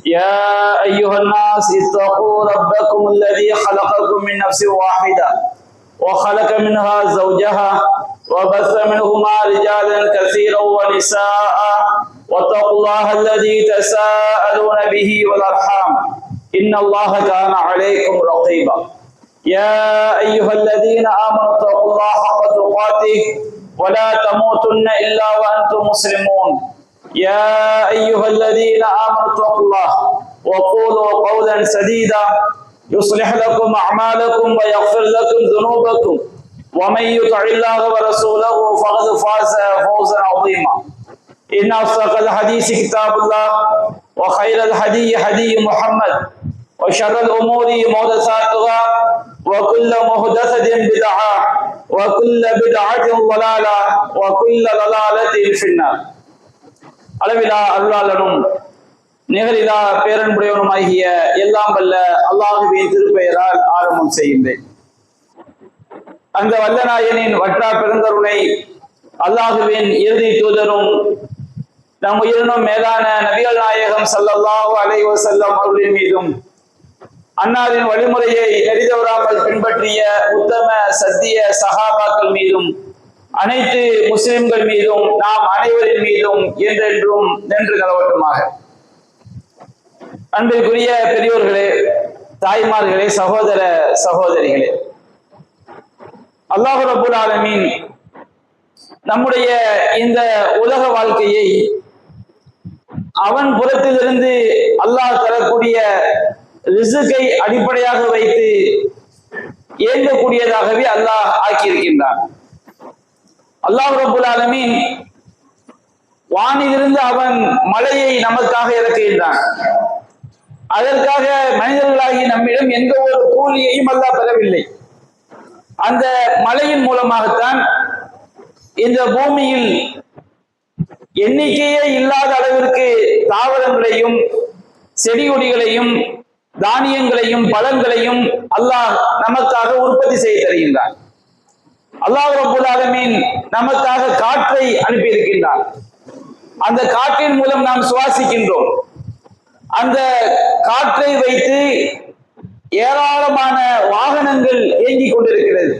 يا أيها الناس اتقوا ربكم الذي خلقكم من نفس واحدة وخلق منها زوجها وبث منهما رجالا كثيرا ونساء واتقوا الله الذي تساءلون به والأرحام إن الله كان عليكم رقيبا. يا أيها الذين آمنوا اتقوا الله حق تقاته ولا تموتن إلا وأنتم مسلمون. يا أيها الذين آمنوا اتقوا الله وقولوا قولا سديدا يصلح لكم أعمالكم ويغفر لكم ذنوبكم ومن يطع الله ورسوله فقد فاز فوزا عظيما. إن أصدق الحديث كتاب الله وخير الهدي هدي محمد وشر الأمور محدثاتها وكل محدثة بدعة وكل بدعة ضلالة وكل ضلالة في النار. அளவிலா அருளாளனும் நிகரிலா பேரன்புடையவனுமாகிய எல்லாம் வல்ல அல்லாஹுவின் திருப்பெயரால் ஆரம்பம் செய்கின்றேன். அந்த வல்லநாயனின் வற்றா பெருந்தருணை அல்லாஹுவின் இறுதி தூதரும் நம் உயிரினும் மேலான நபிகள் நாயகம் ஸல்லல்லாஹு அலைஹி வஸல்லம் அவர்களின் மீதும் அன்னாரின் வழிமுறையை நெறிதவறாமல் பின்பற்றிய உத்தம சத்திய சஹாபாக்கள் மீதும் அனைத்து முஸ்லிம்கள் மீதும் நாம் அனைவரின் மீதும் என்றென்றும் நின்று நிலவட்டுமாக. அன்பிற்குரிய பெரியோர்களே, தாய்மார்களே, சகோதர சகோதரிகளே, அல்லாஹ் ரப்பல் ஆலமீன் நம்முடைய இந்த உலக வாழ்க்கையை அவன் புறத்திலிருந்து அல்லாஹ் தரக்கூடிய ரிஸ்கை அடிப்படையாக வைத்து இயங்கக்கூடியதாகவே அல்லாஹ் ஆக்கியிருக்கின்றான். அல்லாஹ் ரப்பல் ஆலமீன் வானிலிருந்து அவன் மழையை நமக்காக இறக்குகின்றான். அதற்காக மனிதர்களாகி நம்மிடம் எந்த ஒரு கூலியையும் அல்லாஹ் பெறவில்லை. அந்த மழையின் மூலமாகத்தான் இந்த பூமியில் எண்ணிக்கையே இல்லாத அளவிற்கு தாவரங்களையும் செடி கொடிகளையும் தானியங்களையும் பழங்களையும் அல்லாஹ் நமக்காக உற்பத்தி செய்து தருகின்றான். அல்லாஹ் ரப்பல் ஆலமீன் நமக்காக காற்றை அனுப்பியிருக்கின்றான். அந்த காற்றின் மூலம் நாம் சுவாசிக்கின்றோம். அந்த காற்றை வைத்து ஏராளமான வாகனங்கள் இயங்கிக் கொண்டிருக்கிறது.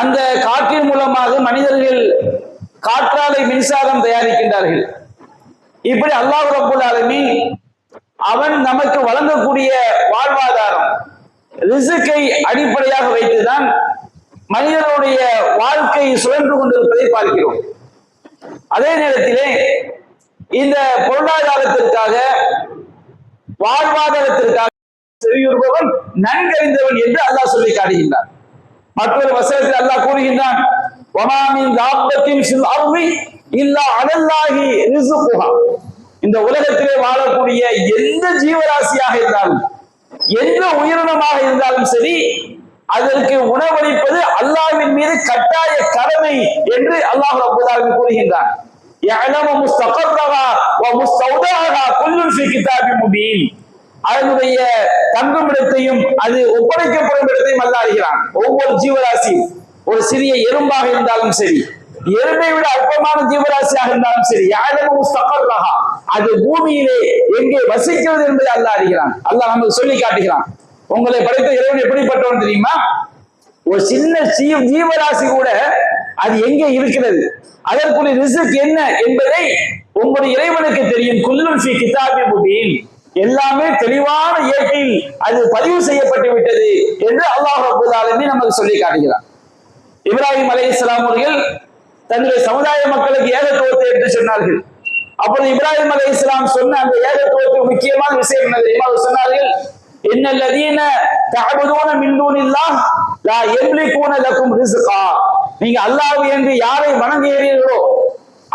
அந்த காற்றின் மூலமாக மனிதர்கள் காற்றாலை மின்சாரம் தயாரிக்கின்றார்கள். இப்படி அல்லாஹ் ரப்பல் ஆலமீன் அவன் நமக்கு வழங்கக்கூடிய வாழ்வாதாரம் ரிஸ்கை அடிப்படையாக வைத்துதான் மனிதனுடைய வாழ்க்கை சுழன்று கொண்டிருப்பதை பார்க்கிறோம். அதே நேரத்திலே இந்த பொருளாதாரத்திற்காக வாழ்வாதாரத்திற்காக செவியுறுபவன் நன்கறிந்தவன் என்று அல்லாஹ் சொல்லி காட்டுகின்றான். மற்றொரு வசனத்தில் அல்லாஹ் கூறுகின்றான், வமா மின் தாப்பத்தின் ஃபில் அர்தி இல்லா அலல்லாஹி ரிஸ்குஹா. இந்த உலகத்திலே வாழக்கூடிய எந்த ஜீவராசியாக இருந்தாலும் எந்த உயிரினமாக இருந்தாலும் சரி, அதற்கு உணவளிப்பது அல்லாஹ்வின் மீது கட்டாய கடமை என்று அல்லாஹ் ரப்பல் ஆலமீன் கூறுகின்றான். யஅலமு முஸ்தகர்ரஹா வ முஸ்தௌதஹா குல்லுன் ஃபீ கிதாபின் முபீன். அதனுடைய தங்குமிடத்தையும் அது ஒப்படைக்கப்படும் இடத்தையும் அல்லாஹ் அறிகிறான். ஒவ்வொரு ஜீவராசி, ஒரு சிறிய எறும்பாக இருந்தாலும் சரி, எறும்பை விட அற்பமான ஜீவராசியாக இருந்தாலும் சரி, யஅலமு முஸ்தகர்ரஹா, அது பூமியிலே எங்கே வசிக்கிறது என்பதை அல்லாஹ் அறிகிறான். அல்லாஹ் நமக்கு சொல்லி காட்டுகிறான். உங்களை படைத்த இறைவன் எப்படிப்பட்டவன் தெரியுமா? ஒரு சின்ன ஜீவராசி கூட அது எங்கே இருக்கிறது, அதற்குரிய ரிஸ்க் என்ன என்பதை உங்களுடைய இறைவனுக்கு தெரியும். குல்லுன் ஃபீ கிதாபின் முபீன். எல்லாமே தெளிவான ஏட்டில் அது பதிவு செய்யப்பட்டு விட்டது என்று அல்லாஹ் ரப்பல் ஆலமீன் நமக்கு சொல்லி காட்டுகிறான். இப்ராஹிம் அலைஹிஸ்ஸலாம் அவர்கள் தன்னுடைய சமுதாய மக்களுக்கு ஏகத்துவத்தை எடுத்து சொன்னார்கள். அப்போது இப்ராஹிம் அலைஹிஸ்ஸலாம் சொன்ன அந்த ஏகத்துவத்துக்கு முக்கியமான விஷயம் என்ன தெரியுமா? சொன்னார்கள், இன்னல்லதீன தஅபுதூன மின் தூனில்லாஹ் லா யம்லிகூன லகும் ரிஸ்கா. நீங்க அல்லாஹ் என்று யாரை வணங்குகிறீர்களோ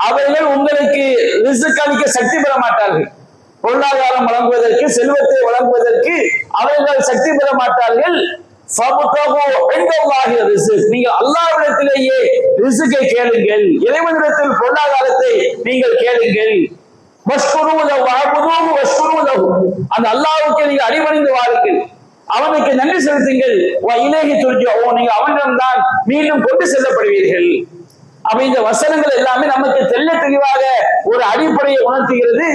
அவர்கள் உங்களுக்கு ரிஸ்க் அளிக்க சக்தி பெற மாட்டார்கள். பொருளாதாரம் வழங்குவதற்கு, செல்வத்தை வழங்குவதற்கு அவர்கள் சக்தி பெற மாட்டார்கள். நீங்கள் அல்லாஹ்விடத்திலேயே ரிஸ்கை கேளுங்கள், இறைவனிடத்தில் பொருளாதாரத்தை நீங்கள் கேளுங்கள். அந்த அல்லாஹ்வுக்கு நீங்கள் அடிபணிந்து வாருங்கள், அவனுக்கு நன்றி செலுத்துங்கள். நீங்க அவனிடம் தான் மீண்டும் கொண்டு செல்லப்படுவீர்கள். அப்ப இந்த வசனங்கள் எல்லாமே நமக்கு தெள்ள தெளிவாக ஒரு அடிப்படையை உணர்த்துகிறது.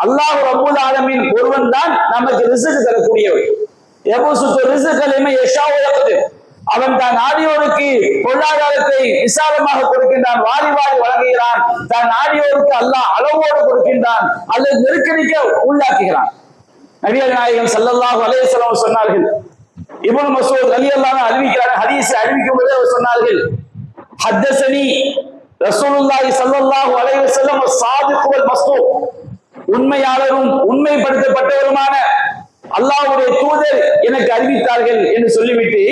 அல்லாஹ் ரப்பல் ஆலமீன் ஒருவன் தான் நமக்கு ரிஸ்க் தரக்கூடியவன். யபசுத்து ரிஸ்க லிமன் யஷாஉ வயக்திர். அவன் தான் நாடியோருக்கு பொருளாதாரத்தை விசாலமாக கொடுக்கின்றான், வாரி வாரி வழங்குகிறான். தான் நாடியோருக்கு அல்லாஹ் அளவோடு கொடுக்கின்றான் அல்லது நெருக்கடிக்க உள்ளாக்குகிறான். நபிகள் நாயகம் ஸல்லல்லாஹு அலைஹி வஸல்லம் சொன்னார்கள், இப்னு மஸ்ஊத் ரலியல்லாஹு அன்ஹு அறிவிக்கிறார்கள், ஹதீஸ் அறிவிக்கும் போது அவர் சொன்னார்கள், ஹத்தஸனி ரசூலுல்லாஹி ஸல்லல்லாஹு அலைஹி வஸல்லம் ஸாதிக் வல் மஸ்தூக். உண்மையாளரும் உண்மைப்படுத்தப்பட்டவருமான அல்லாஹ்வுடைய தூதர் எனக்கு அறிவித்தார்கள் என்று சொல்லிவிட்டு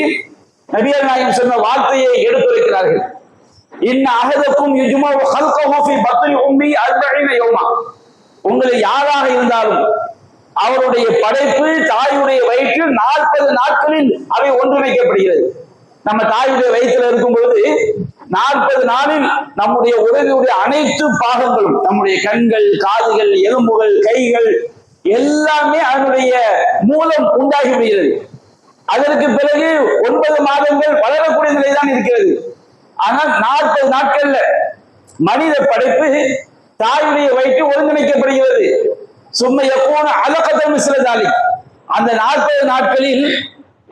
நபிகள் நாயகம் சொன்ன வார்த்தையை எடுத்துரைக்கிறார்கள். இன்ன அஹதக்கும் யுஜ்மஉ ஹல்கஹு ஃபீ பத்னி உம்மி 40 யௌமா. உங்களில் யாராக இருந்தாலும் அவருடைய படைப்பு தாயுடைய வயிற்றில் 40 நாட்களில் அவை ஒன்றிணைக்கப்படுகிறது. நம்ம தாயுடைய வயிற்றில் இருக்கும் பொழுது 40 நாளில் நம்முடைய உடலுடைய அனைத்து பாகங்களும், நம்முடைய கண்கள், காதுகள், எலும்புகள், கைகள் எல்லாமே அதனுடைய மூலம் உண்டாகி விடுகிறது. அதற்கு பிறகு 9 மாதங்கள் வளரக்கூடிய நிலைதான் இருக்கிறது. ஆனால் 40 நாட்கள்ல மனித படைப்பு தாயுடைய வயிற்றில் ஒருங்கிணைக்கப்படுகிறது. சும்மா யகூன அலகதன் மிஸ்ல தாலிக். அந்த 40 நாட்களில்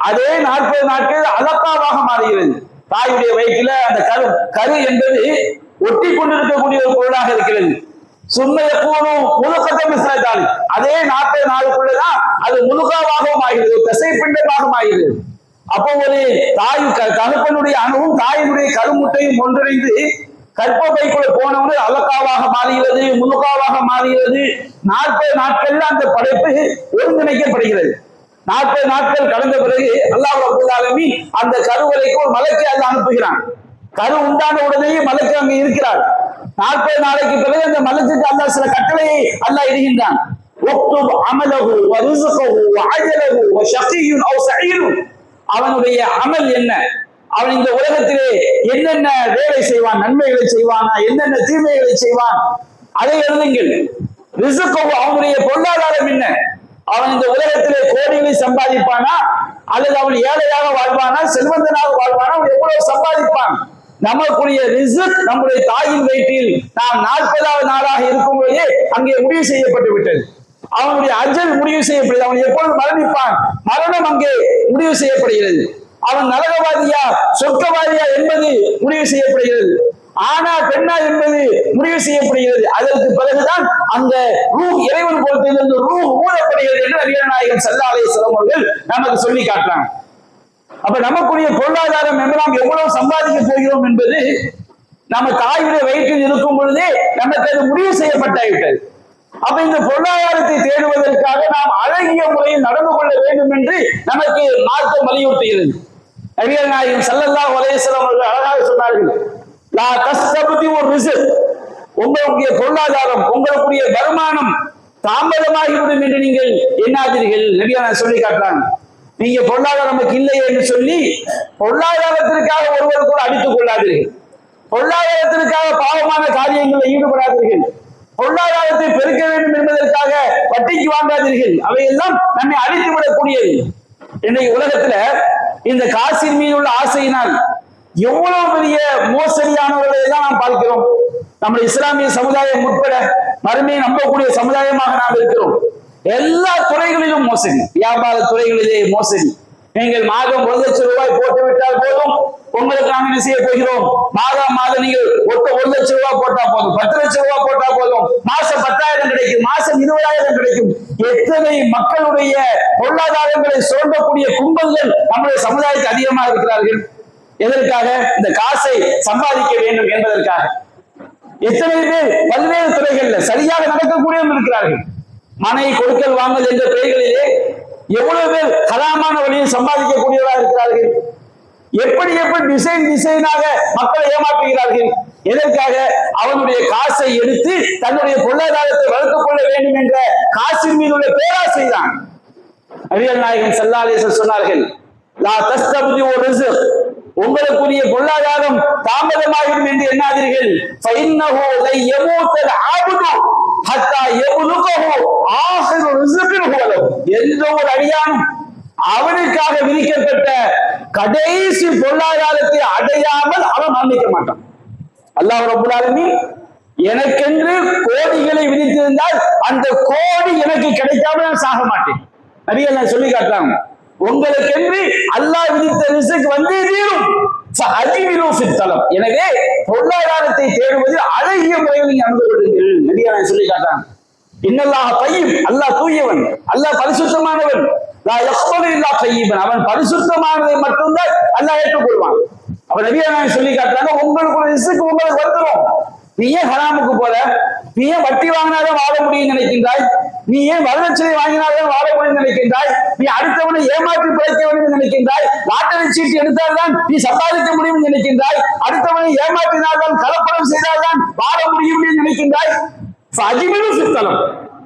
அதே 40 நாட்கள் அலக்காவாக மாறுகிறது. தாயுடைய வயிற்றில அந்த கரு என்பது ஒட்டி கொண்டிருக்கக்கூடிய ஒரு பொருளாக இருக்கிறது. சும்மா யகூன முழுக்கதன் மிஸ்ல தாலிக். அதே 40 நாளுக்குள்ளதான் அது முழுகாவாகவும் ஆகிறது, தசைப்பிண்டமாகவும் ஆகிறது. அப்போ ஒரு தாய் தகப்பனுடைய அணுவும் தாயினுடைய கருமுட்டையும் ஒன்றிணைந்து கற்பப்பைக்குள்ள போனவங்க அலக்காவாக மாறுகிறது, முழுக்காவாக மாறுகிறது. 40 நாட்கள்ல அந்த படைப்பு ஒருங்கிணைக்கப்படுகிறது. 40 நாட்கள் கடந்த பிறகு அல்லாஹ் ரப்பல் ஆலமீன் அந்த கருவறைக்கு ஒரு மலக்கை அல்லாஹ் அனுப்புகிறான். கரு உண்டான உடனேயே மலக்கு அங்கே இருக்கிறார். 40 நாளைக்கு பிறகு அந்த மலக்குக்கு அல்லாஹ் சில கட்டளையை அல்லாஹ் இடுகின்றான். உக்துப் அமலஹு வ ரிஸ்கஹு வ அஜலஹு வ ஷகிய்யுன் அவ் சஈதுன். அவனுடைய அமல் என்ன, அவன் இந்த உலகத்திலே என்னென்ன வேலை செய்வான், நன்மைகளை செய்வானா, என்னென்ன தீமைகளை செய்வான், அதை எழுதுங்கள். ரிஸ்கஹு, அவனுடைய பொருளாதாரம் என்ன, அவன் இந்த உலகத்திலே கோடிகளை சம்பாதிப்பானா அல்லது அவன் ஏழையாக வாழ்வானா, செல்வந்தனாக வாழ்வானா, அவன் எவ்வளவு சம்பாதிப்பான். நமக்குரிய ரிஸ்க் நம்முடைய தாயின் வயிற்றில் நாம் 40வது நாளாக இருக்கும் பொழுதே அங்கே முடிவு செய்யப்பட்டு விட்டது. அவனுடைய அஜல் முடிவு செய்யப்படுகிறது. அவன் எப்பொழுது மரணிப்பான், மரணம் அங்கே முடிவு செய்யப்படுகிறது. அவன் நரகவாதியா சொர்க்கவாதியா என்பது முடிவு செய்யப்படுகிறது. ஆனா பெண்ணா என்பது முடிவு செய்யப்படுகிறது. அதற்கு பிறகுதான் அந்த ரூஹ், இறைவன் பொறுத்திலிருந்து ரூஹ் ஊறப்படுகிறது என்று நபிகள் நாயகம் ஸல்லல்லாஹு அலைஹி வஸல்லம் அவர்கள் நமக்கு சொல்லி காட்டுறாங்க. அப்ப நமக்குரிய பொருளாதாரம் என்று நாம் எவ்வளவு சம்பாதிக்க போகிறோம் என்பது நம்ம தாயுடைய வயிற்றில் இருக்கும் பொழுதே நமக்கு அது முடிவு செய்யப்பட்டாவிட்டது. அப்ப இந்த பொருளாதாரத்தை தேடுவதற்காக நாம் அழகிய முறையில் நடந்து கொள்ள வேண்டும் என்று நமக்கு மார்க்கம் வலியுறுத்துகிறது. நபிகள் நாயகம் ஸல்லல்லாஹு அலைஹி வஸல்லம் அவர்கள் அழகாக சொன்னார்கள், லா தஸ்தப்தி ஒரு ரிஸ்க். உங்களுடைய பொருளாதாரம், உங்களுடைய வருமானம் தாமதமாகிவிடும் என்று நீங்கள் எண்ணாதீர்கள். நபிகள் சொல்லி காட்டுறாங்க. நீங்க பொருளாதாரம் நமக்கு இல்லை என்று சொல்லி பொருளாதாரத்திற்காக ஒருவர் கூட அடித்துக் கொள்ளாதீர்கள். பொருளாதாரத்திற்காக பாவமான காரியங்களில் ஈடுபடாதீர்கள். பொருளாதாரத்தை பெருக்க வேண்டும் என்பதற்காக வட்டிக்கு வாங்காதீர்கள். அவையெல்லாம் நம்மை அழித்து விடக்கூடியது. இன்றைய உலகத்துல இந்த காசின் மீது உள்ள ஆசையினால் எவ்வளவு பெரிய மோசடியானவர்களை எல்லாம் நாம் பார்க்கிறோம். நம்முடைய இஸ்லாமிய சமுதாயம் உட்பட மறுமையை நம்பக்கூடிய சமுதாயமாக நாம் இருக்கிறோம். எல்லா துறைகளிலும் மோசடி, வியாபார துறைகளிலே மோசடி. நீங்கள் மாதம் 1 லட்சம் ரூபாய் போட்டு விட்டால் போதும், உங்களுக்கு நாங்கள் என்ன செய்ய போகிறோம், மாதம் நீங்கள் 1 லட்சம் ரூபாய் போட்டா போதும், 10 லட்சம் ரூபாய் போட்டா போதும், மாசம் 10,000 கிடைக்கும், மாசம் 20,000 கிடைக்கும். எத்தனை மக்களுடைய பொருளாதாரங்களை சுரண்டக்கூடிய கும்பல்கள் நம்முடைய சமுதாயத்தில் அதிகமாக இருக்கிறார்கள். எதற்காக? இந்த காசை சம்பாதிக்க வேண்டும் என்பதற்காக. எத்தனை பேர் பல்வேறு துறைகள்ல சரியாக நடக்கக்கூடியவர்கள் இருக்கிறார்கள். மனை கொடுக்கல் வாங்கல் என்ற பெயர்களிலே எவ்வளவு பேர் ஹராமான வழியில் சம்பாதிக்கக்கூடியவராக இருக்கிறார்கள். எப்படி டிசைனாக மக்களை ஏமாற்றுகிறார்கள். எதற்காக? அவனுடைய காசை எடுத்து தன்னுடைய பொருளாதாரத்தை வளர்த்துக் கொள்ள வேண்டும் என்ற காசின் மீது உள்ள பேராசை தான். நபிகள் நாயகம் ஸல்லல்லாஹு அலைஹி வஸல்லம் சொன்னார்கள், லா தஸ்தப்தி ஒரு ரிஸ்க். உங்களுக்குரிய பொருளாதாரம் தாமதமாகும் என்று எண்ணாதீர்கள். ஃபஇன்னஹு லை யமூத்தல் ஆபது ஹத்தா யபுலுகஹு ஆஹிரு ரிஸ்கின் ஹுவலஹு. எந்த ஒரு அடியானும் அவனுக்காக விதிக்கப்பட்ட கடைசி பொருளாதாரத்தை அடையாமல் அவன் மரணிக்க மாட்டான். அல்லாஹ் ரப்பல் ஆலமீன் எனக்கென்று கோடிகளை விதித்திருந்தால் அந்த கோடி எனக்கு கிடைக்காம நான் சாக மாட்டேன். நபிகள் நான் சொல்லி காட்டுறாங்க, உங்களுக்கென்று அல்லாஹ் விதித்த ரிஸ்க் வந்தே தீரும். எனவே பொருளாதாரத்தை தேடுவதில் அழகிய முறையில் நீங்க நடந்து கொள்ளுங்கள். நபிகள் நான் சொல்லி காட்டுறாங்க, இன்னல்லாஹ் தய்யிப், அல்லாஹ் தூயவன், அல்லாஹ் பரிசுத்தமானவன். அவன் பரிசுத்தமானதை மட்டும்தான் அல்லாஹ் ஏற்றுக்கொள்வான். அப்ப நபிகள் சொல்லி காட்டுறாங்க, உங்களுக்கு ஒரு ரிஸ்க் உங்களுக்கு வந்துடும். நீ ஏன் ஹராமுக்கு போற? நீ ஏன் வட்டி வாங்கினாலும் வாழ முடியும் நினைக்கின்றாய்? நீ ஏன் வரதட்சணை வாங்கினாலும் வாழ முடியும் நினைக்கின்றாய்? நீ அடுத்தவனை ஏமாற்றி பிழைக்க வேண்டும் நினைக்கின்றாய்? லாட்டரி சீட்டு எடுத்தால்தான் நீ சம்பாதிக்க முடியும் நினைக்கின்றாய்? அடுத்தவனை ஏமாற்றினால்தான் கலப்படம் செய்தால்தான் வாழ முடியும் நினைக்கின்றாய்? சித்தலம்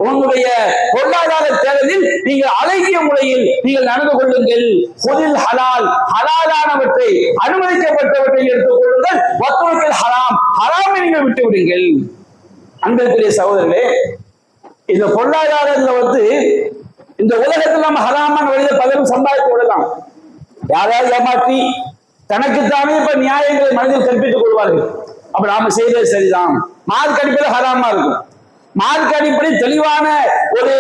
உங்களுடைய பொருளாதார தேடலில் நீங்கள் அழகிய முறையில் நீங்கள் நடந்து கொள்ளுங்கள். பொதில் ஹலால், ஹலாலானவற்றை அனுமதிக்கப்பட்டவற்றை எடுத்துக் கொள்ளுங்கள். வத்துவத்தில் ஹராம், ஹராமை நீங்கள் விட்டு விடுங்கள். அன்பிற்குரிய சகோதரர்களே, இந்த பொருளாதாரத்துல இந்த உலகத்தில் நம்ம ஹராமான வழியில பலரும் சம்பாதித்து விடலாம். யாராவது ஏமாற்றி தனக்குத்தானே இப்ப நியாயங்களை மனதில் கற்பித்துக் கொள்வார்கள். அப்ப நாம செய்தது சரிதான், மார்க் அடிப்படை ஹராமா இருக்கும். மார்க் அடிப்படை தெளிவான ஒரு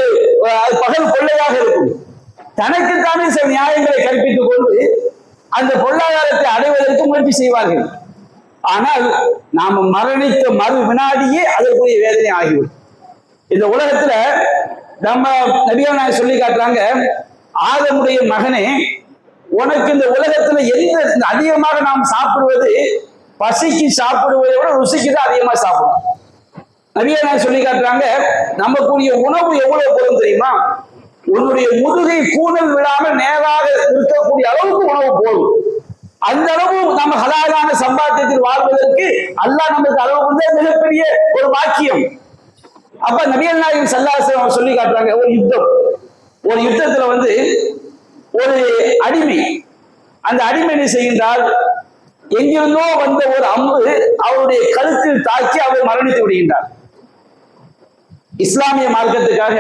பகல் கொள்ளையாக இருக்கும். தனக்குத்தானே சில நியாயங்களை கற்பித்துக் கொண்டு அந்த பொருளாதாரத்தை அடைவதற்கு முயற்சி செய்வார்கள். ஆனால் நாம மரணித்த மறு வினாடியே அதற்குரிய வேதனை ஆகிவிடும். இந்த உலகத்துல நம்ம நபிகள் நாயகம் சொல்லி காட்டுறாங்க, ஆதமுடைய மகனே, உனக்கு இந்த உலகத்துல எந்த அதிகமாக நாம் சாப்பிடுவது பசிக்கு சாப்பிடுவதை விட ருசிக்கு தான் அதிகமா சாப்பிடும். நபிகள் நாயகம் சொல்லி காட்டுறாங்க, நமக்குரிய உணவு எவ்வளவு போதும் தெரியுமா? உன்னுடைய முதுகை கூதல் விடாமல் நேராக இருக்கக்கூடிய அளவுக்கு உணவு போதும். அந்த அளவு நம்ம ஹலாலான சம்பாத்தியத்தில் வாழ்வதற்கு அல்லாஹ் நமக்கு அளவு வந்து மிகப்பெரிய ஒரு வாக்கியம். அப்ப நபிகள் நாயகம் ஸல்லல்லாஹு அலைஹி வஸல்லம் சொல்லி காட்டுறாங்க, ஒரு யுத்தத்துல ஒரு அடிமை, அந்த அடிமை என்ன செய்கின்றால், எங்கிருந்தோ வந்த ஒரு அம்பு அவருடைய கழுத்தில் தாக்கி அவர் மரணித்து விடுகின்றார். இஸ்லாமிய மார்க்கத்துக்காக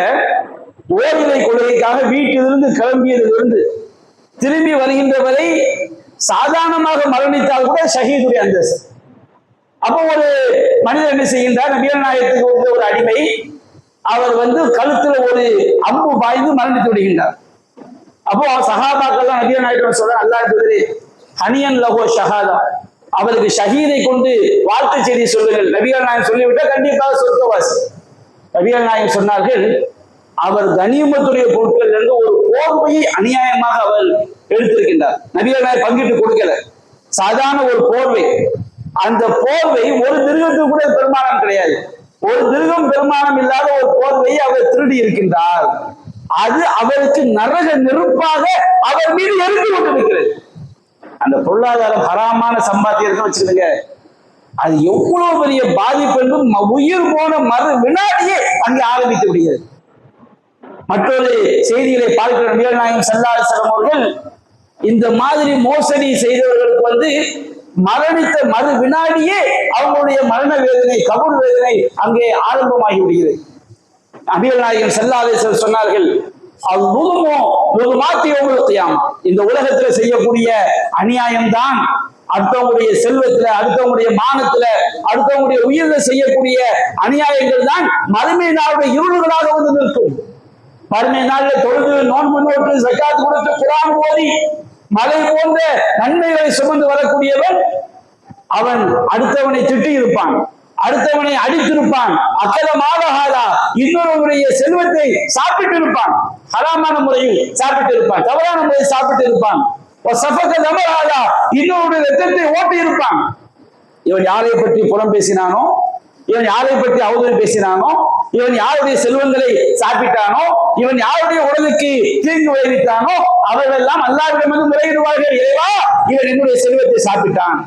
ஓரிலை கொள்கைக்காக வீட்டிலிருந்து கிளம்பியதிலிருந்து திரும்பி வருகின்ற வரை சாதாரணமாக மரணித்தால் கூட ஷஹீதுடைய அந்தஸ்து. அப்போ ஒரு மனிதர் என்ன செய்கின்றார், நபிகள் நாயகத்துக்கு வந்த ஒரு அடிமை, அவர் கழுத்துல ஒரு அம்பு பாய்ந்து மரணித்து விடுகின்றார். அப்போ சஹாபாக்கள் தான் நபிகள் நாயகம் சொல்ற, அல்லாஹ் தூதரே, ஹனியன் லஹு ஷஹாதா, அவருக்கு ஷஹீதை கொண்டு வாழ்த்து செய்தி சொல்லுங்கள். நபிகள் நாயகம் சொல்லிவிட்டால் கண்டிப்பாக சொர்க்கவாசி. நபிகள் நாயகம் சொன்னார்கள், அவர் கனிமத்துடைய பொருட்கள் இருந்து ஒரு போர்வையை அநியாயமாக அவர் எடுத்திருக்கின்றார். நபிகள் நாயகம் பங்கிட்டு கொடுக்கல, சாதாரண ஒரு போர்வை. அந்த போர்வை ஒரு திருகத்துக்கு கூட பெருமானம் கிடையாது. ஒரு திருகம் பெருமானம் இல்லாத ஒரு போர்வையை அவர் திருடி இருக்கின்றார். அது அவருக்கு நரக நெருப்பாக அவர் மீது எரிந்து கொண்டிருக்கிறது. அந்த பொருளாதாரம் ஹராமான சம்பாத்தியம் வச்சுக்கிடுங்க, அது எவ்வளவு பெரிய பாதிப்பு என்றும் உயிர் போன மறு வினாடியே அங்கே ஆரம்பித்து விடுகிறது. மற்றொரு செய்திகளை பார்க்கிற நபிகள் நாயகம் ஸல்லல்லாஹு அலைஹி வஸல்லம் அவர்கள் இந்த மாதிரி மோசடி செய்தவர்களுக்கு மரணித்த மறு வினாடியே அவங்களுடைய மரண வேதனை, கபூர் வேதனை அங்கே ஆரம்பமாகி விடுகிறது. நபிகள் நாயகம் ஸல்லல்லாஹு அலைஹி வஸல்லம் சொன்னார்கள், இந்த உலகத்துல செய்யக்கூடிய அநியாயம்தான் அடுத்தவங்களுடைய செல்வத்துல, அடுத்தவங்களுடைய மானத்துல, அடுத்தவங்களுடைய உயிரில செய்யக்கூடிய அநியாயங்கள் தான் மறுமை நாளுடைய இருள்களாக நிற்கும். மறுமை நாள்ல தொழுது, நோன்பு நோட்டு, ஜக்காத் கொடுத்து, குர்ஆன் ஓதி மலை போன்ற நன்மைகளை சுமந்து வரக்கூடியவன் அவன் அடுத்தவனை திட்டி இருப்பான், அடுத்தவனை அடித்திருப்பான், அக்கலமாகா இன்னொருவருடைய செல்வத்தை சாப்பிட்டு இருப்பான், ஹராமான முறையில் சாப்பிட்டு இருப்பான், தவறான முறையில் சாப்பிட்டு இருப்பான், இன்னொருடைய ரத்தத்தை ஓட்டி இருப்பான். இவன் யாரை பற்றி புறம் பேசினானோ, இவன் யாரை பற்றி அவதூறு பேசினானோ, இவன் யாருடைய செல்வங்களை சாப்பிட்டானோ, இவன் யாருடைய உடலுக்கு தீங்கு விளைவித்தானோ, அவர்கள் எல்லாம் அல்லாஹ்விடம் முறையிடுவார்கள், இறைவா இவன் என்னுடைய செல்வத்தை சாப்பிட்டான்,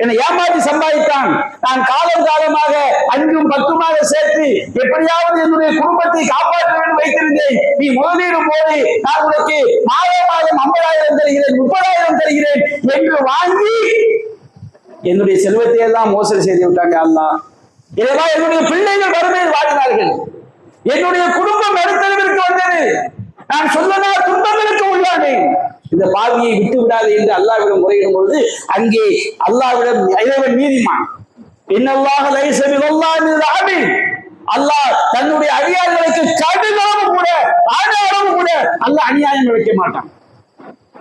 என்னை ஏமாற்றி சம்பாதித்தான், நான் காலம் காலமாக 5ம் 10மாக சேர்த்து எப்படியாவது என்னுடைய குடும்பத்தை காப்பாற்ற வேண்டும் வைத்திருந்தேன், நீ முதலீடும் போது நான் உனக்கு மாதம் 50,000 தருகிறேன், 30,000 தருகிறேன் என்று வாங்கி என்னுடைய செல்வத்தை எல்லாம் மோசடி செய்து விட்டாங்க. அல்லாஹ் இறைவா, என்னுடைய பிள்ளைகள் வறுமையில் வாடினார்கள், என்னுடைய குடும்பம் நடுத்தரவிற்கு வந்தது, நான் சொல்லனா துன்பங்களுக்கு உள்ளானேன், இந்த பாவியை விட்டு விடாது என்று அல்லாஹ்விடம் முறையிடும் பொழுது அங்கே அல்லாஹ்விடம் இறைவன் நீதிமான், இன்னல்லாஹ லைஸ பில்லாஹி அபீத். அல்லாஹ் தன்னுடைய அடியார்களுக்கு கடுகளவு கூட ஆடாளவு கூட அல்லாஹ் அநியாயம் இழைக்க மாட்டான்.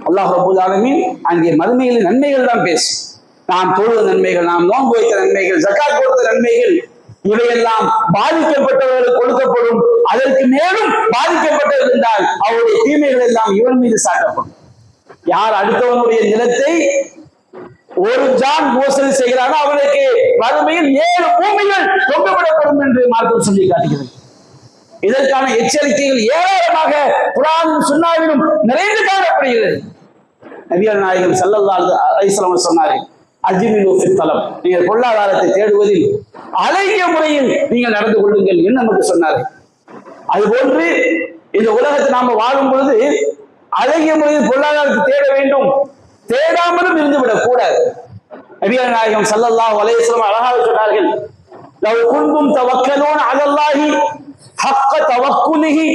அல்லாஹ் ரப்பல் ஆலமீன் அங்கே மறுமையில் நன்மைகள் தான் பேசும். நாம் தொழுத நன்மைகள், நாம் நோன்பு வைத்த நன்மைகள், ஜகாத் கொடுத்த நன்மைகள், இவையெல்லாம் பாதிக்கப்பட்டவர்களுக்கு கொடுக்கப்படும். அதற்கு மேலும் பாதிக்கப்பட்டவர் என்றால் அவருடைய தீமைகள் எல்லாம் இவன் மீது சாட்டப்படும். யார் அடுத்தவனுடைய நிலத்தை ஒரு ஜான் மோசடி செய்கிறானோ அவனுக்கு மறுமையில் 7 பூமிகள் தொங்கவிடப்படும் என்று மார்க்கம் சொல்லி காட்டுகிறது. இதற்கான எச்சரிக்கைகள் ஏராளமாக குர்ஆனிலும் சுன்னாவிலும் நிறைந்து காணப்படுகிறது. நபிகள் நாயகம் ஸல்லல்லாஹு அலைஹி வஸல்லம் சொன்னார்கள், அஜ்மிலு ஃபித் தலப், நீங்கள் பொருளாதாரத்தை தேடுவதில் அழகிய முறையில் நீங்கள் நடந்து கொள்ளுங்கள் என்று நமக்கு சொன்னார்கள். அதுபோன்று இந்த உலகத்தை நாம வாழும் பொழுது அழகிய முறையில் பொருளாதாரத்தை தேட வேண்டும், தேடாமலும் இருந்துவிடக் கூடாது. நபிகள் நாயகம் ஸல்லல்லாஹு அலைஹி வஸல்லம் அழகாக சொன்னார்கள், லவ் குன்தும் தவக்கலூன அலல்லாஹி ஹக்க தவக்குலிஹி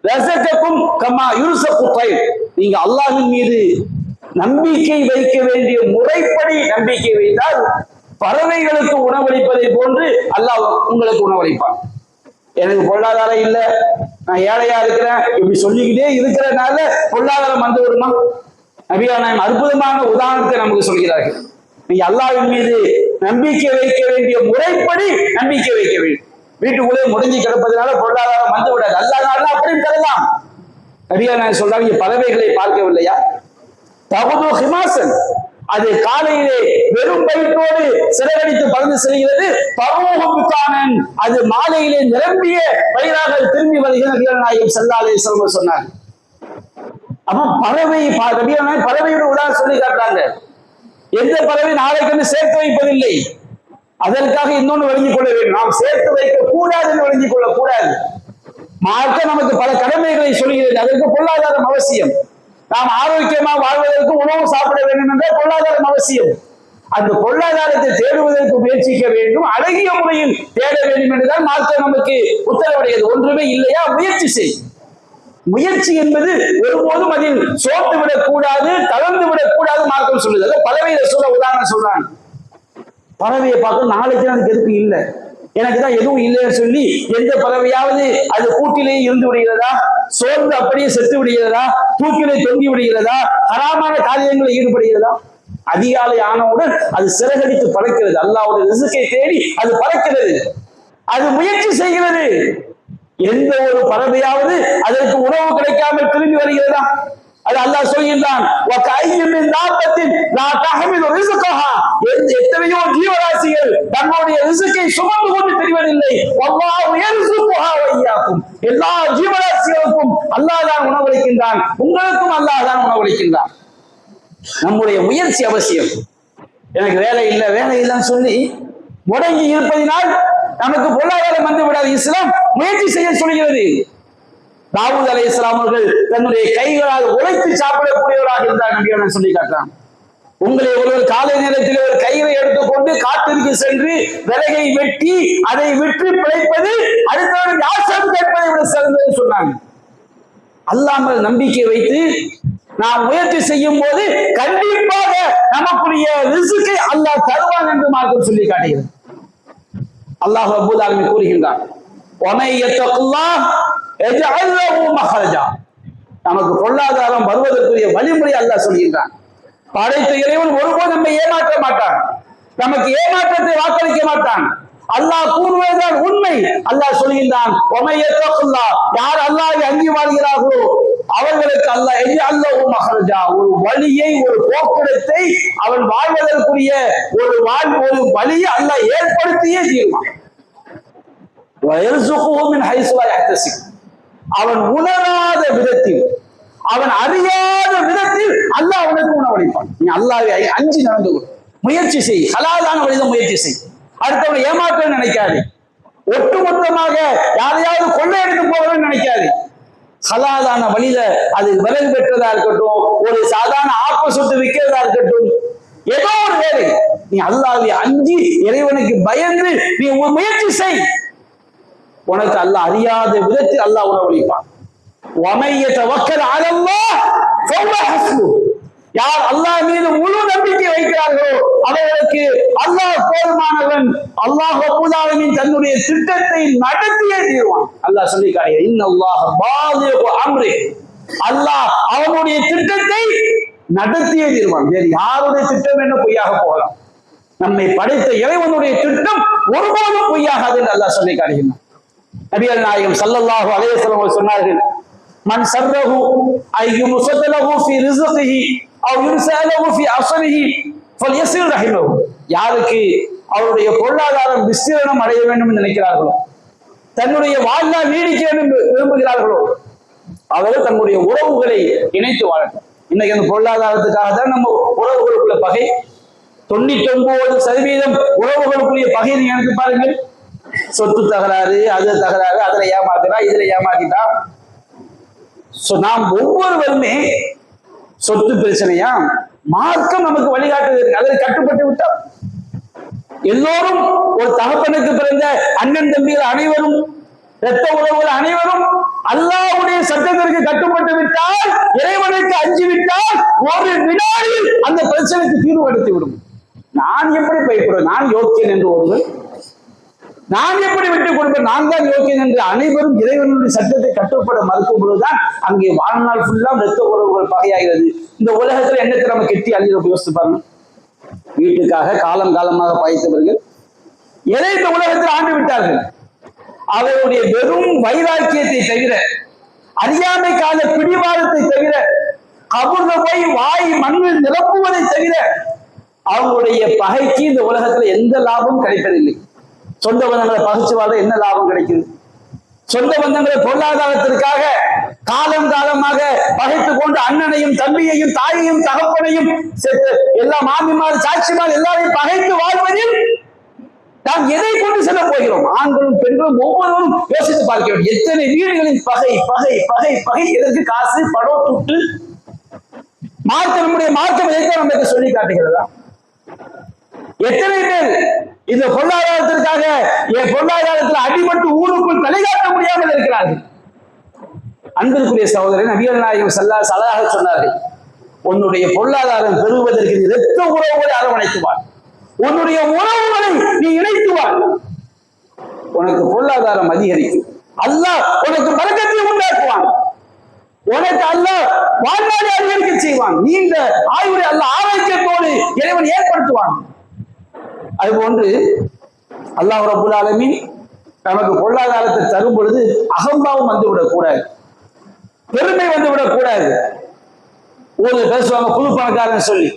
ரஸகக்கும் கமா யுர்ஸகு தைர். நீங்க அல்லாஹ்வின் மீது நம்பிக்கை வைக்க வேண்டிய முறைப்படி நம்பிக்கை வைத்தால் பறவைகளுக்கு உணவளிப்பதை போன்று அல்லாஹ் உங்களுக்கு உணவளிப்பான். எனக்கு பொருளாதாரம் இல்லை, நான் ஏழையா இருக்கிறேன், இப்படி சொல்லிக்கிட்டே இருக்கிறனால பொருளாதாரம் வந்து விடுமா? நபிகள் நாயகம் அற்புதமான உதாரணத்தை நமக்கு சொல்கிறார்கள். நீங்க அல்லாஹ்வின் மீது நம்பிக்கை வைக்க வேண்டிய முறைப்படி நம்பிக்கை வைக்க வேண்டும். வீட்டுக்குள்ளே முடிஞ்சு கிடப்பதனால பொருளாதாரம் வந்து விடாது. அல்லாஹ் அப்படியும் தரலாம். நபிகள் நாயகம் சொல்றாங்க, பறவைகளை பார்க்கவில்லையா? தகுது ஹிமாசன், அது காலையிலே வெறும் வயிற்றோடு சிறகடித்து பறந்து செல்கிறது. பரோகன், அது மாலையிலே நிரம்பிய வயிறாக திரும்பி வருகிறது. நபிகள் நாயகம் ஸல்லல்லாஹு அலைஹி வஸல்லம் சொன்னார். அப்ப பறவை பறவையோட உதாரணம் சொல்லி காட்டுறாங்க. எந்த பறவை நாளைக்கு சேர்த்து வைப்பதில்லை, அதற்காக இன்னொன்று வழங்கிக் கொள்ள வேண்டும். நாம் சேர்த்து வைக்க கூடாது என்று வழங்கிக் கொள்ள கூடாது. மார்க்கம் நமக்கு பல கடமைகளை சொல்கிறது. அதற்கு பொருளாதாரம் அவசியம். நாம் ஆரோக்கியமா வாழ்வதற்கு உணவு சாப்பிட வேண்டும் என்ற பொருளாதாரம் அவசியம். அந்த பொருளாதாரத்தை தேடுவதற்கு முயற்சிக்க வேண்டும், அழகிய முறையில் தேட வேண்டும் என்றுதான் மார்க்கம் நமக்கு உத்தரவுடையது. ஒன்றுமே இல்லையா, முயற்சி செய். முயற்சி என்பது ஒருபோதும் அதில் சோர்ந்து விடக்கூடாது, தளர்ந்து விடக்கூடாது மார்க்கம் சொல்லுது. பறவையை சொல்ல உதாரணம் சொல்றாங்க. பறவையை பார்க்க நாளைக்கு அதுக்கு எதுக்கு இல்லை, எனக்கு தான் எதுவும் இல்லைன்னு சொல்லி எந்த பறவையாவது அது கூட்டிலேயே இருந்து விடுகிறதா? சோர்ந்து அப்படியே செத்து விடுகிறதா? தூக்கிலே தொங்கி விடுகிறதா? ஹராமான காரியங்களில் ஈடுபடுகிறதா? அதிகாலை ஆனவுடன் அது சிறகடித்து பறக்கிறது. அல்லாஹ்வுடைய ரிஸ்கை தேடி அது பறக்கிறது, அது முயற்சி செய்கிறது. எந்த ஒரு பறவையாவது அதற்கு உணவு கிடைக்காமல் திரும்பி வருகிறதா? அது அல்லாஹ் சொல்கின்றான், எத்தனையோ ஜீவராசிகள் தன்னுடைய ரிஸ்கை சுமந்து கொண்டு தெரிவதில்லை. எல்லா ஜீவராசிகளுக்கும் அல்லாஹ் தான் உணவளிக்கின்றான், உங்களுக்கும் அல்லாஹ் தான் உணவளிக்கின்றான். நம்முடைய முயற்சி அவசியம். எனக்கு வேலை இல்லை வேலை இல்லைன்னு சொல்லி முடங்கி இருப்பதினால் நமக்கு பொருளாதாரம் வந்து விடாது. இஸ்லாம் முயற்சி செய்ய சொல்கிறது. தாவூத் அலைஹிஸ்ஸலாம் அவர்கள் தன்னுடைய கைகளால் உழைத்து சாப்பிடக்கூடியவராக இருந்தார். நபிகள் சொல்லி காட்டுறான், உங்களை ஒருவர் காலை நேரத்தில் ஒரு கைகளை எடுத்துக்கொண்டு காட்டிற்கு சென்று விறகை வெட்டி அதை விற்று பிழைப்பது அடுத்தவர்கள் யாசம் கேட்பதை விட சிறந்தது சொன்னாங்க. அல்லாமல் நம்பிக்கை வைத்து நாம் முயற்சி செய்யும் போது கண்டிப்பாக நமக்குரிய ரிஸ்கை அல்லாஹ் தருவான் என்று மார்க்கம் சொல்லி காட்டுகிறது. அல்லாஹ் ரப்பல் ஆலமீன் கூறுகின்றான், வமை யத்தகுல்லாஹ் யஜ்அல் லஹு மஹ்ரஜா. நமக்கு பொருளாதாரம் வருவதற்குரிய வழிமுறை அல்லாஹ் சொல்கின்றான். படைத்த இறைவன் ஒருபோதும் நம்மை ஏமாற்ற மாட்டான், நமக்கு ஏமாற்றத்தை வாக்களிக்க மாட்டான். அல்லாஹ் கூறுவதுதான் உண்மை. அல்லாஹ் சொல்கின்றான், வமை யத்தகுல்லாஹ், யார் அல்லாஹ்வை அஞ்சி வாழ்கிறார்களோ அவர்களுக்கு அல்லாஹ் யஜ்அல் லஹு மஹ்ரஜா, ஒரு வழியை, ஒரு போக்குடத்தை, அவன் வாழ்வதற்குரிய ஒரு வழியை அல்லாஹ் ஏற்படுத்தியே தீர்வான். அவன் உணராத விதத்தில், அவன் அறியாத விதத்தில் அல்லாஹ் அவனுக்கு உணவளிப்பான். நீ அல்லாஹ்வை அஞ்சி நடந்து கொள், முயற்சி செய், ஹலாலான வழியில் முயற்சி செய். அடுத்தவனை ஏமாற்ற நினைக்காது, ஒட்டுமொத்தமாக யாரையாவது கொள்ளையடித்து போகணும்னு நினைக்காது. ஹலாலான வழியில அது விலகு பெற்றதா இருக்கட்டும், ஒரு சாதாரண ஆப்போசிட் விற்கிறதா இருக்கட்டும், ஏதோ ஒரு வேலை நீ அல்லாஹ்வை அஞ்சி இறைவனுக்கு பயந்து நீ முயற்சி செய். உனக்கு அல்லாஹ் அறியாத விதத்தில் அல்லாஹ் உணவளிப்பான். யார் அல்லாஹ் மீது முழு நம்பிக்கை வைக்கிறார்களோ அவர்களுக்கு அல்லாஹ் போதுமானவன். அல்லாஹ் ரப்பல் ஆலமீன் தன்னுடைய திட்டத்தை நடத்தியே தீர்வான். அல்லாஹ் சொல்லி காட்டுகிறார், இன்னல்லாஹ பாலிகு அம்ரி, அல்லாஹ் அவனுடைய திட்டத்தை நடத்தியே தீர்வான். வேறு யாருடைய திட்டம் என்ன பொய்யாக போகலாம்? நம்மை படைத்த இறைவனுடைய திட்டம் ஒருபோதும் பொய்யாகாது என்று அல்லாஹ் சொல்லி காட்டுகிறான். நபிகள் நாயகம் ஸல்லல்லாஹு அலைஹி வஸல்லம் சொன்னார்கள், மன் சர்ரஹு அய்யும்ஸலஹு ஃபீ ரிஸ்கிஹி அவ் யுர்ஸலஹு ஃபீ அஸ்ரிஹி ஃபல்யஸில் ரஹிமஹு. யாருக்கு அவருடைய பொருளாதாரம் விஸ்தீரணம் அடைய வேண்டும் என்று நினைக்கிறார்களோ, தன்னுடைய வாழ்நாள் நீடிக்க வேண்டும் விரும்புகிறார்களோ, அவர்கள் தன்னுடைய உறவுகளை இணைத்து வாழட்டும். இன்னைக்கு அந்த பொருளாதாரத்துக்காக தான் நம்ம உறவுகளுக்குள்ள பகை. 99% உறவுகளுக்குரிய பகை நீங்க எனக்கு பாருங்கள். சொத்து தகராறு, அது தகராறு, அதுல ஏமாத்தினா இதுல ஏமாத்திட்டா. நாம் ஒவ்வொருவருமே சொத்து பிரச்சனையா, மார்க்கம் நமக்கு வழிகாட்டுது, அதில் கட்டுப்பட்டு விட்டோம். எல்லோரும் ஒரு தகப்பனுக்கு பிறந்த அண்ணன் தம்பிகள் அனைவரும், இரத்த உறவுகள் அனைவரும் அல்லாஹ்வுடைய சட்டத்திற்கு கட்டுப்பட்டு விட்டால், இறைவனுக்கு அஞ்சி விட்டால், ஒரு வினாடியில் அந்த பிரச்சனைக்கு தீர்வு எடுத்து விடும். நான் எப்படி பயப்படுவேன்? நான் யோக்கியன் என்று ஒருவர், நான் எப்படி விட்டுக் கொடுப்பேன்? நான் தான் யோக்கியன் என்று அனைவரும் இறைவனுடைய சட்டத்தை கட்டுப்பட மறுக்கும் பொழுதுதான் அங்கே வாழ்நாள் ஃபுல்லா இரத்த உறவுகள் பகையாகிறது. இந்த உலகத்துல என்னத்தை நம்ம கெட்டி அள்ளி யோசித்து பாருங்க. வீட்டுக்காக காலம் காலமாக பாய்த்தவர்கள் எதை இந்த உலகத்தில் ஆண்டு விட்டார்கள்? அவருடைய வெறும் வைராக்கியத்தை தவிர, அறியாமை கால பிடிவாதத்தை தவிர, கபூர்ல போய் வாய் மண்ணில் நிரப்புவதை தவிர அவங்களுடைய பகைக்கு இந்த உலகத்துல எந்த லாபமும் கிடைப்பதில்லை. சொந்த பந்தங்களை பகிச்சு வாழ என்ன லாபம் கிடைக்குது? சொந்த பந்தங்களை பொருளாதாரத்திற்காக காலம் காலமாக பகைத்துக் கொண்டு அண்ணனையும் தம்பியையும் தாயையும் தகப்பனையும் எல்லா மாமிமார் சாட்சிமார் எல்லாரையும் பகைத்து வாழ்வதில் நாம் எதை கொண்டு செல்ல போகிறோம்? ஆண்களும் பெண்களும் ஒவ்வொருவரும் யோசித்து பார்க்க வேண்டும். எத்தனை வீடுகளின் பகை பகை பகை பகை. எதற்கு? காசு, படம், துட்டு. மார்க்கம், நம்முடைய மார்க்கம் எதைத்தான் நமக்கு சொல்லி காட்டுகிறதா? எத்தனை பேர் இந்த பொருளாதாரத்திற்காக என் பொருளாதாரத்தில் அடிபட்டு ஊருக்குள் தலைகாட்ட முடியாமல் இருக்கிறார்கள். அன்பிற்குரிய சகோதரன் நபிகள் நாயகம் ஸல்லல்லாஹு அலைஹி வஸல்லம் சொன்னார்கள், உன்னுடைய பொருளாதாரம் பெறுவதற்கு நீ இரத்த உறவுகளை அரவணைத்துவார், உன்னுடைய உறவுகளை நீ இணைத்துவார், உனக்கு பொருளாதாரம் அதிகரிக்கும். அல்லாஹ் உனக்கு பரக்கத்தை உண்டாக்குவான். உனக்கு அல்லாஹ் வாழ்நாளை அதிகரிக்க செய்வான். நீண்ட ஆயுளை அல்லாஹ் ஆரோக்கியத்தோடு இறைவன் ஏற்படுத்துவான். அதுபோன்று அல்லாஹ் ரப்பல் ஆலமீன் நமக்கு பொருளாதாரத்தை தரும் பொழுது அகம்பாவம் வந்துவிடக் கூடாது, பெருமை வந்துவிடக் கூடாது. ஊர்ல பேசுவாங்க புது பணக்காரன் சொல்லி.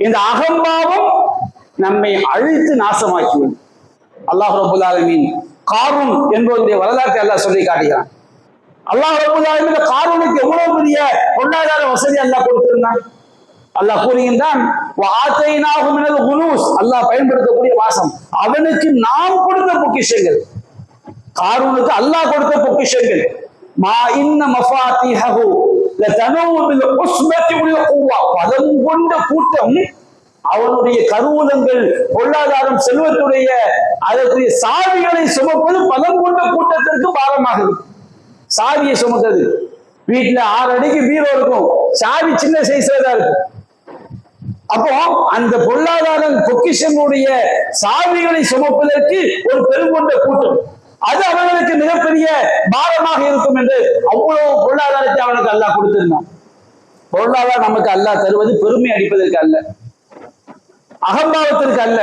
இந்த அகம்பாவம் நம்மை அழித்து நாசமாக்கிவிடும். அல்லாஹ் ரப்பல் ஆலமீன் காரூன் என்பவருடைய வரலாற்றை அல்லாஹ் சொல்லி காட்டுகிறான். அல்லாஹ் ரப்பல் ஆலமீன் காரூனுக்கு எவ்வளவு பெரிய பொருளாதார வசதி அல்லாஹ் கொடுத்திருந்தான். அல்லாஹ் கூறுகின்றான், அல்லாஹ் பயன்படுத்தக்கூடிய வாசம், அவனுக்கு நாம் கொடுத்த பொக்கிஷங்கள். காரூனுக்கு அல்லாஹ் கொடுத்த பொக்கிஷங்கள். மா இன்ன மஃபாத்திஹு லதனூ பில் உஸ்பத்தி உல் குவா. பலம் கொண்ட கூட்டம் அவனுடைய கருவூலங்கள், பொருளாதாரம், செல்வத்துடைய அதற்குரிய சாவிகளை சுமப்பது பலம் கொண்ட கூட்டத்திற்கு பாரமாக இருக்கும். சாவியை சுமக்கிறது. வீட்டுல 6 அடிக்கு பீரோ இருக்கும், சாவி சின்ன சைஸ்ல தான் இருக்கும். அப்போ அந்த பொருளாதாரம் பொக்கிஷனுடைய சாவிகளை சுமப்பதற்கு ஒரு பெருங்கொண்ட கூட்டம், அது அவர்களுக்கு மிகப்பெரிய பாரமாக இருக்கும் என்று அவ்வளவு பொருளாதாரத்தை அவனுக்கு அல்லாஹ் கொடுத்திருந்தான். பொருளாதாரம் நமக்கு அல்லாஹ் தருவது பெருமை அடிப்பதற்கு அல்ல, அகம்பாவத்திற்கு அல்ல,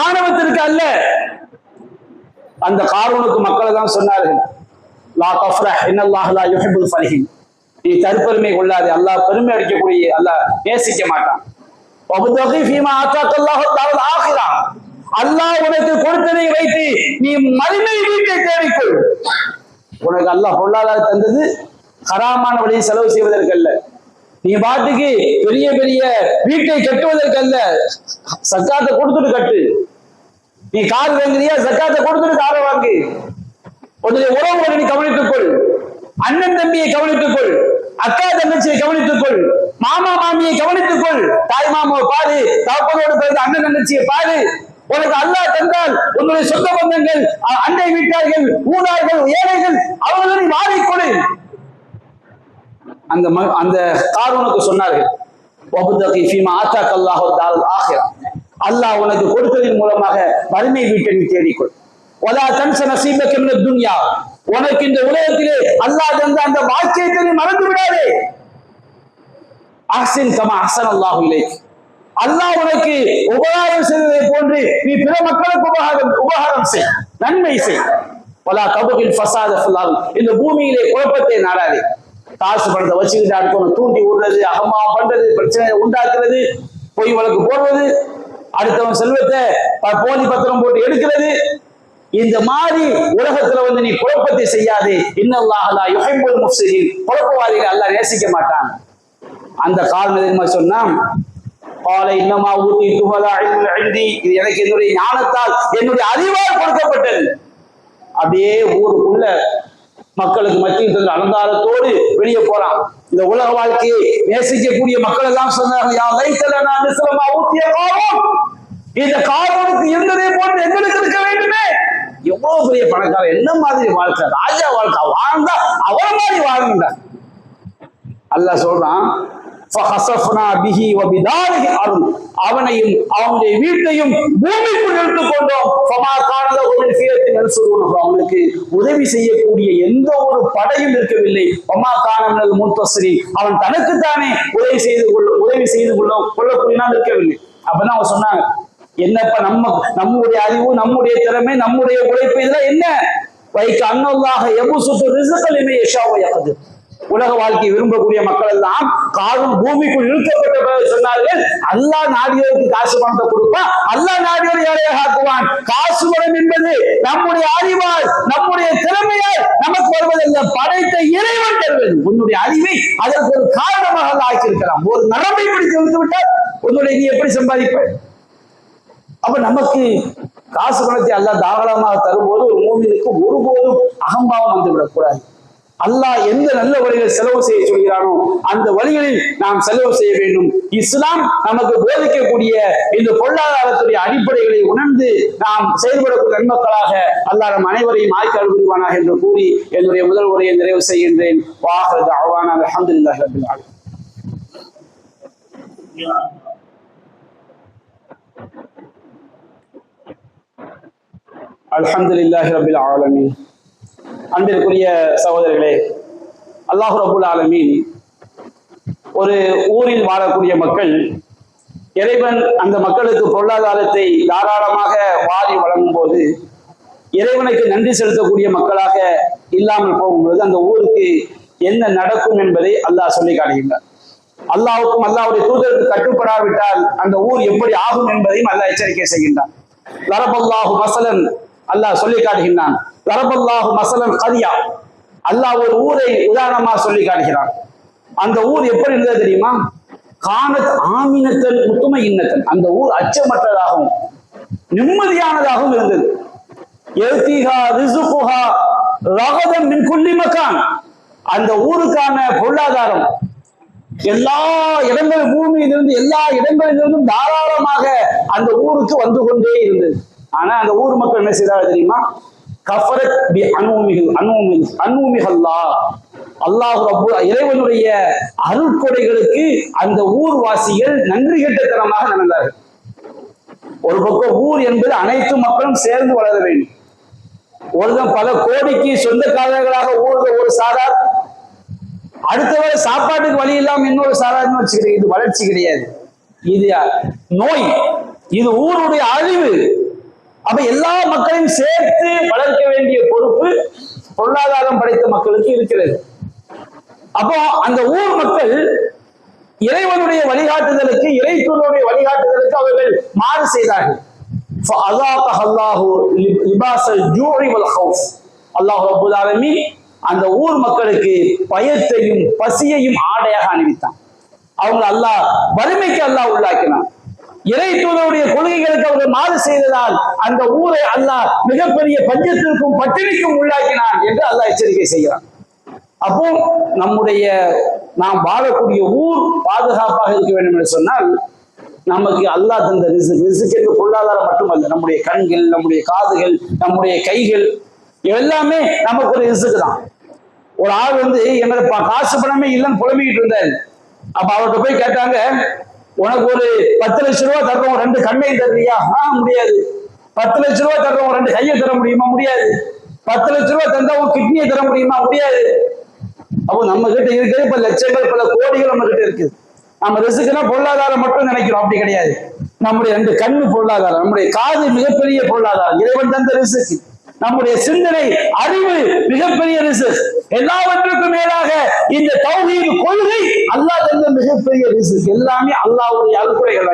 ஆணவத்திற்கு அல்ல. அந்த காரூனுக்கு மக்களை தான் சொன்னார்கள், லா தஃப்ரஹ் இன்னல்லாஹ் லா யுஹிப்புல் ஃபரிஹின். நீ தற்பெருமை கொள்ளாதே, அல்லாஹ் பெருமை அடிக்கக்கூடிய அல்லாஹ் நேசிக்க மாட்டான். வபுதகி ஃபீமா ஆதாக்கல்லாஹு தஆலா ஆகிரா. அல்லாஹ் உனக்கு கொடுத்ததை வைத்து நீ மறுமை வீட்டை தேடிக்கொள். உனக்கு அல்லாஹ் பொருளாதாரம் தந்தது ஹராமான வழியை செலவு செய்வதற்கு அல்ல, நீ பாட்டுக்கு பெரிய பெரிய வீட்டை கட்டுவதற்கு அல்ல. சக்காத்தை கொடுத்துட்டு கட்டு. நீ கார் வாங்குறியா, சக்காத்தை கொடுத்துட்டு காரை வாங்கு. உன்னுடைய உறவுகளை நீ கவனித்துக் கொள், அண்ணன் தம்பியை கவனித்துக் கொள், அக்கா தங்கச்சியை கவனித்துக் கொள், மாமா மாமியை கவனித்துக் கொள். தாய் மாமாவை பாரு, தகப்பனோடு பிறந்த அண்ணன் தங்கச்சியை பாரு. உனக்கு அல்லாஹ் தந்தால் உன்னுடைய சொந்த பந்தங்கள், அண்டை வீட்டார்கள், ஊனார்கள், ஏழைகள், அவர்களை மாறிக்கொடு. அந்த காரூனுக்கு சொன்னார்கள், அல்லாஹ் உனக்கு கொடுத்ததின் மூலமாக வறுமை வீட்டை நீ தேடிக்கொள். உனக்கு இந்த உலகத்திலே அல்லாஹ் தந்த அந்த வாக்கியத்தை நீ மறந்து விடாதே. அஹ்சின் கமா அஹ்ஸன அல்லாஹு இலைக். அல்லாஹ் உனக்கு உபகாரம் செய்வதை போன்று நீ பிற மக்களுக்கு உபகாரம் செய், நன்மை செய். வலா தபகில் ஃபஸாத ஃபில் அர்த். இந்த பூமியிலே குழப்பத்தை நாடாதே. காசு பணத்தை வச்சுக்கிட்டு அடுத்தவனை தூண்டி விடுறது, அகமா பண்றது, பிரச்சனை உண்டாக்குறது, பொய் வழக்கு போடுறது, அடுத்தவன் செல்வத்தை போலி பத்திரம் போட்டு எடுக்கிறது, இந்த மாதிரி உலகத்துல நீ குழப்பத்தை செய்யாதே. இன்னல்லாஹ் லா யுஹிப்புல் முஃப்ஸிதீன். குழப்பவாதிகளை அல்லாஹ் நேசிக்க மாட்டான். அந்த காரணம் சொன்னா, இன்னமா ஊதிது வலா இல்மு இன்தி. இது எனக்கு என்னுடைய ஞானத்தால் என்னுடைய அறிவால் கொடுக்கப்பட்டது. அப்படியே ஊருக்குள்ள மக்களுக்கு மத்தியில் அலங்காரத்தோடு வெளியே போறான். இந்த உலக வாழ்க்கையை நேசிக்கக்கூடிய மக்கள் எல்லாம் சொன்னாங்க, இந்த காரூனுக்கு இருந்ததே போன்று எங்களுக்கு இருக்க வேண்டுமே. எவ்வளவு பெரிய பணக்காரர், என்ன மாதிரி வாழ்க்கை, ராஜா வாழ்க்கை வாழ்ந்தா அவர மாதிரி வாழ்ந்தார். அல்லாஹ் சொல்றான், அவனையும் அவனுடைய வீட்டையும் பூமிக்குள் எடுத்துக் கொண்டோம். அவனுக்கு உதவி செய்யக்கூடிய எந்த ஒரு படையும் இருக்கவில்லை. அவன் தனக்குத்தானே உதவி செய்து கொள்ளக்கூடியனால் இருக்கவில்லை. அப்பதான் அவன் சொன்னாங்க, என்னப்ப நம்முடைய அறிவு, நம்முடைய திறமை, நம்முடைய உழைப்பு இதெல்லாம் என்ன? வைக்க அன்னல்லாஹ யபுசுத்து ரிஸ்கல் லிமன் யஷாஉ வயக்திர். உலக வாழ்க்கையை விரும்பக்கூடிய மக்கள் எல்லாம் காரும் பூமிக்குள் இழுக்கப்பட்ட சொன்னார்கள், அல்லாஹ் நாடியோருக்கு காசு பணத்தை கொடுப்பான், அல்லாஹ் நாடியோர் ஏழையாக ஆக்குவான். காசு பணம் என்பது நம்முடைய அறிவால், நம்முடைய திறமையால் நமக்கு வருவதல்ல, படைத்த இறைவன் தருவது. உன்னுடைய அறிவை அதற்கு ஒரு காரணமாக அல்லாஹ் ஆக்கியிருக்கலாம். ஒரு நரம்பை பிடித்து விட்டு விட்டால் உன்னுடைய நீ எப்படி சம்பாதிப்ப? அப்ப நமக்கு காசு பணத்தை அல்லாஹ் தாராளமாக தரும்போது ஒரு மூமினுக்கு ஒருபோதும் அகம்பாவம் வந்துவிடக்கூடாது. அல்லாஹ் எந்த நல்ல வழிகளில் செலவு செய்ய சொல்கிறானோ அந்த வழிகளில் நாம் செலவு செய்ய வேண்டும். இஸ்லாம் நமக்கு போதிக்கக்கூடிய இந்த பொருளாதாரத்துடைய அடிப்படைகளை உணர்ந்து நாம் செயல்படக்கூடிய நன்மக்களாக அல்லாஹ் நம் அனைவரையும் ஆய்க்கு அனுபவிப்பானாக என்று கூறி என்னுடைய முதல் உரையை நிறைவு செய்கின்றேன். வாஹிரு தஅவானா அல்ஹம்துலில்லாஹி ரப்பில் ஆலமீன். அல்ஹம்துலில்லாஹி ரப்பில் ஆலமீன். அன்பிற்குரிய சகோதரர்களே, அல்லாஹ் ரப்புல் ஆலமீன் ஒரு ஊரில் வாழக்கூடிய மக்கள், இறைவன் அந்த மக்களுக்கு பொருளாதாரத்தை தாராளமாக வாரி வழங்கும் போது இறைவனுக்கு நன்றி செலுத்தக்கூடிய மக்களாக இல்லாமல் போகும்போது அந்த ஊருக்கு என்ன நடக்கும் என்பதை அல்லாஹ் சொல்லி காட்டுகின்றார். அல்லாஹ்வுக்கும் அல்லாஹ்வுடைய தூதருக்கு கட்டுப்படாவிட்டால் அந்த ஊர் எப்படி ஆகும் என்பதையும் அல்லாஹ் எச்சரிக்கை செய்கின்றான். லரபல்லாஹு மஸலன், அல்லாஹ் சொல்லி காட்டுகின்றான். லரபல்லாஹு மஸலன் கரியா, அல்லாஹ் ஒரு ஊரை உதாரணமா சொல்லி காட்டுகிறான். அந்த ஊர் எப்படி இருந்தது தெரியுமா? கானத் ஆமினத்தன் முத்துமையின்னத்தன், அந்த ஊர் அச்சமற்றதாகவும் நிம்மதியானதாகவும் இருந்தது. யர்திஹா ரிஸ்குஹா ரகதன் மின் குல்லி மகான், அந்த ஊருக்கான பொருளாதாரம் எல்லா இடங்கள், பூமியிலிருந்து எல்லா இடங்களிலிருந்தும் தாராளமாக அந்த ஊருக்கு வந்து கொண்டே இருந்தது. ஆனா அந்த ஊர் மக்கள் என்ன செய்தார்கள் தெரியுமா? கஃபரத் பி அன்உமிஹல்லாஹ், அல்லாஹ் ரப்பல் இறைவனுடைய அருட்கொடைகளுக்கு அந்த ஊர்வாசிகள் நன்றி கெட்டத்தனமாக நடந்தார்கள். ஒரு பக்கம் ஊர் என்பது அனைத்து மக்களும் சேர்ந்து வளர வேண்டும். ஒருதான் பல கோடிக்கு சொந்தக்காரர்களாக ஊர்ல ஒரு சாரார், அடுத்தவரை சாப்பாட்டுக்கு வழி இல்லாம இன்னொரு சாரார்னு வச்சுக்கிறேன். இது வளர்ச்சி கிடையாது, இது நோய், இது ஊருடைய அழிவு. அப்ப எல்லா மக்களையும் சேர்த்து வளர்க்க வேண்டிய பொறுப்பு பொருளாதாரம் படைத்த மக்களுக்கு இருக்கிறது. அப்போ அந்த ஊர் மக்கள் இறைவனுடைய வழிகாட்டுதலுக்கு, இறைத்தூதருடைய வழிகாட்டுதலுக்கு அவர்கள் மாறு செய்தார்கள். அல்லாஹ் ரப்பல் ஆலமீன் அந்த ஊர் மக்களுக்கு பயத்தையும் பசியையும் ஆடையாக அணிவித்தான். அவங்க அல்லாஹ் வறுமைக்கு அல்லாஹ் உள்ளாக்கினான். இறை தூதருடைய கொள்கைகளுக்கு அவர்கள் மாறு செய்ததால் அந்த ஊரை அல்லாஹ் மிகப்பெரிய பஞ்சத்திற்கும் பட்டினிக்கும் உள்ளாக்கினான் என்று அல்லாஹ் எச்சரிக்கை செய்கிறான். அப்போ நாம் வாழக்கூடிய ஊர் பாதுகாப்பாக இருக்க வேண்டும் என்று சொன்னால் நமக்கு அல்லாஹ் தந்த ரிஸ்க் என்று பொருளாதாரம் மட்டுமல்ல, நம்முடைய கண்கள், நம்முடைய காதுகள், நம்முடைய கைகள் எல்லாமே நமக்கு ஒரு ரிஸ்க் தான். ஒரு ஆள் வந்து என்னோட காசு பணமே இல்லைன்னு புலம்பிக்கிட்டு இருந்தாரு. அப்ப அவர்கிட்ட போய் கேட்டாங்க, உனக்கு ஒரு 10 லட்சம் ரூபாய் தர்றோம், 2 கண்ணை தர்றியா? முடியாது. 10 லட்சம் ரூபாய் தர்றோம், 2 கையை தர முடியுமா? முடியாது. 10 லட்சம் ரூபாய் தந்தா உன் கிட்னியை தர முடியுமா? முடியாது. அப்போ நம்ம கிட்ட இருக்கிறது பல லட்சங்கள், பல கோடிகள் நம்ம கிட்ட இருக்குது. நம்ம ரிஸ்க்குனா பொருளாதாரம் மட்டும் நினைக்கிறோம், அப்படி கிடையாது. நம்முடைய 2 கண்ணு பொருளாதாரம், நம்முடைய காது மிகப்பெரிய பொருளாதாரம், இறைவன் தந்த ரிஸ்க். நம்முடைய சிந்தனை, அறிவு மிகப்பெரிய ரிஸ்க். எல்லாவற்றுக்கும் மேலாக இந்த தௌஹீத் கொள்கை அல்லாஹ் தந்த மிகப்பெரிய ரிஸ்க். எல்லாமே அல்லாஹ்வுடைய அருட்கொடைகள்.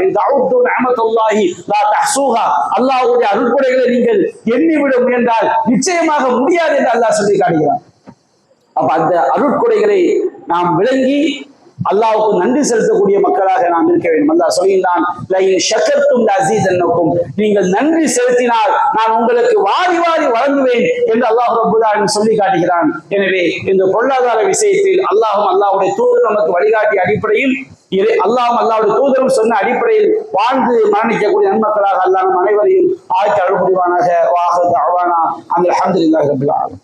அல்லாஹ்வுடைய அருட்கொடைகளை நீங்கள் எண்ணிவிட முயன்றால் நிச்சயமாக முடியாது என்று அல்லாஹ் சொல்லி காட்டுகிறான். அப்ப அந்த அருட்கொடைகளை நாம் விளங்கி அல்லாஹ்வுக்கு நன்றி செலுத்தக்கூடிய மக்களாக நாம் இருக்க வேண்டும். அல்லாஹ் சொல்கிறான், நீங்கள் நன்றி செலுத்தினால் நான் உங்களுக்கு வாரி வாரி வழங்குவேன் என்று அல்லாஹ் ரப்பல் ஆலமீன் சொல்லி காட்டுகிறான். எனவே இந்த பொருளாதார விஷயத்தில் அல்லாஹும் அல்லாஹ்வுடைய தூதர் நமக்கு வழிகாட்டிய அடிப்படையில் அல்லாஹும் அல்லாஹ்வுடைய தூதரும் சொன்ன அடிப்படையில் வாழ்ந்து மரணிக்கக்கூடிய நன்மக்களாக அல்லாஹ் நம் அனைவரையும் ஆக்கி அருள் புரிவானாக. வாஹ் தஅவானா அல்ஹம்துலில்லாஹி ரப்பில் ஆலமீன்.